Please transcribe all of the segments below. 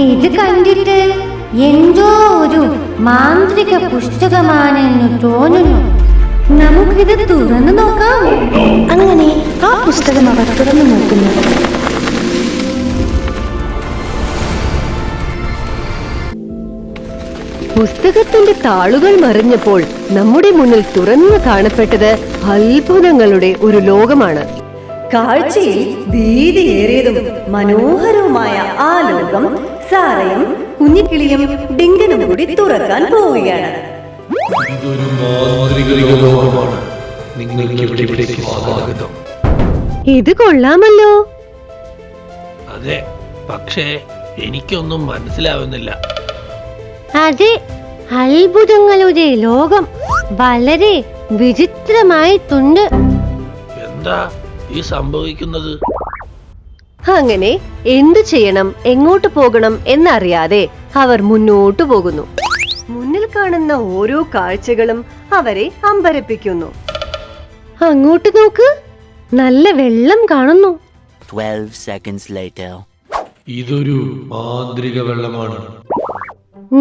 ഇത് കണ്ടിട്ട് എന്തോ ഒരു മാന്ത്രിക പുസ്തകമാണെന്ന് തോന്നുന്നു. നമുക്കിത് തുറന്നു നോക്കാം. അങ്ങനെ ആ പുസ്തകം അവർ തുറന്നു നോക്കുന്നു. പുസ്തകത്തിന്റെ താളുകൾ മറിഞ്ഞപ്പോൾ നമ്മുടെ മുന്നിൽ തുറന്നു കാണപ്പെട്ടത് അത്ഭുതങ്ങളുടെ ഒരു ലോകമാണ്. കാഴ്ചയിൽ ഭീതിയേറിയതും മനോഹരവുമായ ആ ലോകം സാറയും കുഞ്ഞിക്കിളിയും ഡിങ്കനും കൂടി തുറക്കാൻ പോവുകയാണ്. ഇതൊരു മാന്ത്രിക ലോകമാണ്. നിങ്ങൾക്ക് ഇവിടേക്ക് സ്വാഗതം. ഇത് കൊള്ളാമല്ലോ. അതെ, പക്ഷേ എനിക്കൊന്നും മനസ്സിലാവുന്നില്ല. അതെ, അത്ഭുതങ്ങളുടെ ലോകം വളരെ വിചിത്രമായിട്ടുണ്ട്. എന്താ ഈ സംഭവിക്കുന്നത്? അങ്ങനെ എന്തു ചെയ്യണം, എങ്ങോട്ട് പോകണം എന്നറിയാതെ അവർ മുന്നോട്ടു പോകുന്നു. മുന്നിൽ കാണുന്ന ഓരോ കാഴ്ചകളും അവരെ അമ്പരപ്പിക്കുന്നു. അങ്ങോട്ട് നോക്ക്, നല്ല വെള്ളം കാണുന്നു. 12 seconds later. ഇതൊരു മാന്ത്രിക വെള്ളമാണ്.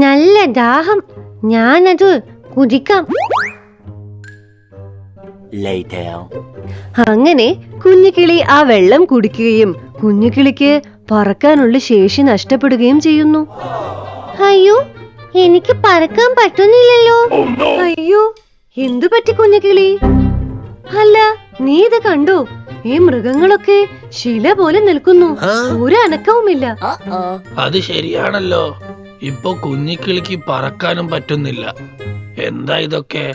നല്ല ദാഹം, ഞാനത് കുടിക്കാം. Later. അങ്ങനെ കുഞ്ഞുകിളി ആ വെള്ളം കുടിക്കുകയും കുഞ്ഞുകിളിക്ക് പറക്കാനുള്ള ശേഷി നഷ്ടപ്പെടുകയും ചെയ്യുന്നു. അയ്യോ, എനിക്ക് പറക്കാൻ പറ്റുന്നില്ലല്ലോ. അയ്യോ, എന്തു പറ്റി കുഞ്ഞുകിളി? അല്ല, നീ ഇത് കണ്ടോ? ഈ മൃഗങ്ങളൊക്കെ ശില പോലെ നിൽക്കുന്നു, ഒരു അനക്കവുമില്ല. അത് ശരിയാണല്ലോ, ഇപ്പൊ കുഞ്ഞിക്കിളിക്ക് പറക്കാനും പറ്റുന്നില്ല. എന്താ ഇതൊക്കെ?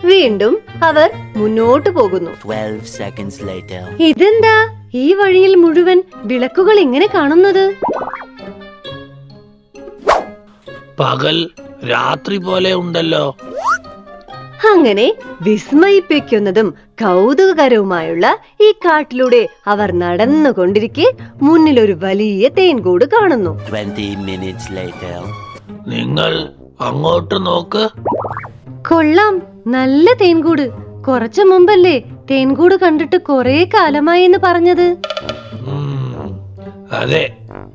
വീണ്ടും അവർ മുന്നോട്ടു പോകുന്നു. 12 seconds later. ഇതെന്താ ഈ വഴിയിൽ മുഴുവൻ വിളക്കുകൾ ഇങ്ങനെ കാണുന്നത്? പകൽ രാത്രി പോലെ ഉണ്ടല്ലോ. അങ്ങനെ വിസ്മയിപ്പിക്കുന്നതും കൗതുകകരവുമായുള്ള ഈ കാട്ടിലൂടെ അവർ നടന്നുകൊണ്ടിരിക്കെ മുന്നിൽ ഒരു വലിയ തേൻകൂട് കാണുന്നു. 20 minutes later. നിങ്ങൾ അങ്ങോട്ട് നോക്ക്. കൊള്ളാം, നല്ല തേൻകൂട്. കുറച്ചു മുമ്പല്ലേ തേൻകൂട് കണ്ടിട്ട് കുറെ കാലമായി എന്ന് പറഞ്ഞത്? അതെ,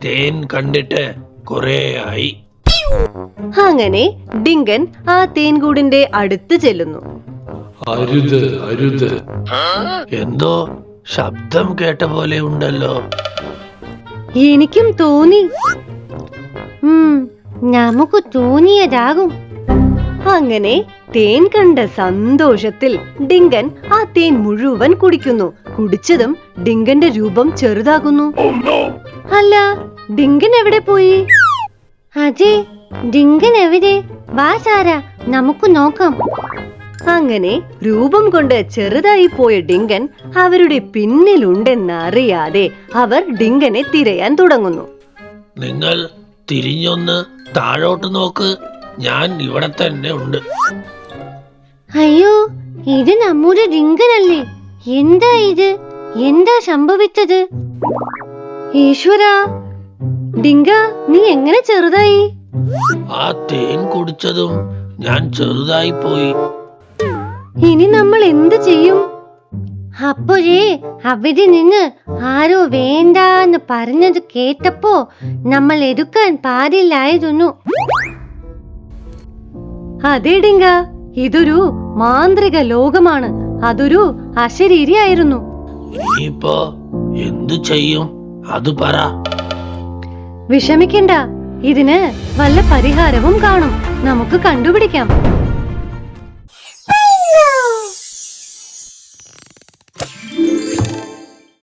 തേൻ കണ്ടിട്ട് കുറേ ആയി. അങ്ങനെ ഡിങ്കൻ ആ തേൻകൂടിന്റെ അടുത്ത് ചെല്ലുന്നു. അരുത്, അരുത്. എന്തോ ശബ്ദം കേട്ട പോലെ ഉണ്ടല്ലോ. എനിക്കും തോന്നി. നമുക്ക് തോന്നിയതാകും. അങ്ങനെ തേൻ കണ്ട സന്തോഷത്തിൽ ഡിങ്കൻ ആ തേൻ മുഴുവൻ കുടിക്കുന്നു. കുടിച്ചതും ഡിങ്കന്റെ രൂപം ചെറുതാകുന്നു. അല്ല, ഡിങ്കൻ എവിടെ പോയി? അതെ, ഡിങ്കൻ എവിടെ? വാ സാര, നമുക്ക് നോക്കാം. അങ്ങനെ രൂപം കൊണ്ട് ചെറുതായി പോയ ഡിങ്കൻ അവരുടെ പിന്നിലുണ്ടെന്നറിയാതെ അവർ ഡിങ്കനെ തിരയാൻ തുടങ്ങുന്നു. നിങ്ങൾ തിരിഞ്ഞൊന്ന് താഴോട്ട് നോക്ക്, ഞാൻ ഇവിടെ തന്നെ ഉണ്ട്. അയ്യോ, ഇത് നമ്മുടെ ഡിങ്കനല്ലേ? എന്താ ഇത്? എന്താ സംഭവിച്ചത്? ഈശ്വരാ, ഡിങ്ക, നീ എങ്ങനെ ചെറുതായി? ആ തേൻ കുടിച്ചതും ഞാൻ ചെറുതായി പോയി. ഇനി നമ്മൾ എന്ത് ചെയ്യും? അപ്പോഴേ അവിടെ നിന്ന് ആരോ വേണ്ടാന്ന് പറഞ്ഞത് കേട്ടപ്പോ നമ്മൾ എടുക്കാൻ പാടില്ലായിരുന്നു. അതെ ഡിങ്ക, ഇതൊരു മാന്ത്രിക ലോകമാണ്. അതൊരു അശരീരിയായിരുന്നു. ഇനിയിപ്പോ എന്തു ചെയ്യും, അത് പറ. വിഷമിക്കണ്ട, ഇതിന് വല്ല പരിഹാരവും കാണും. നമുക്ക് കണ്ടുപിടിക്കാം.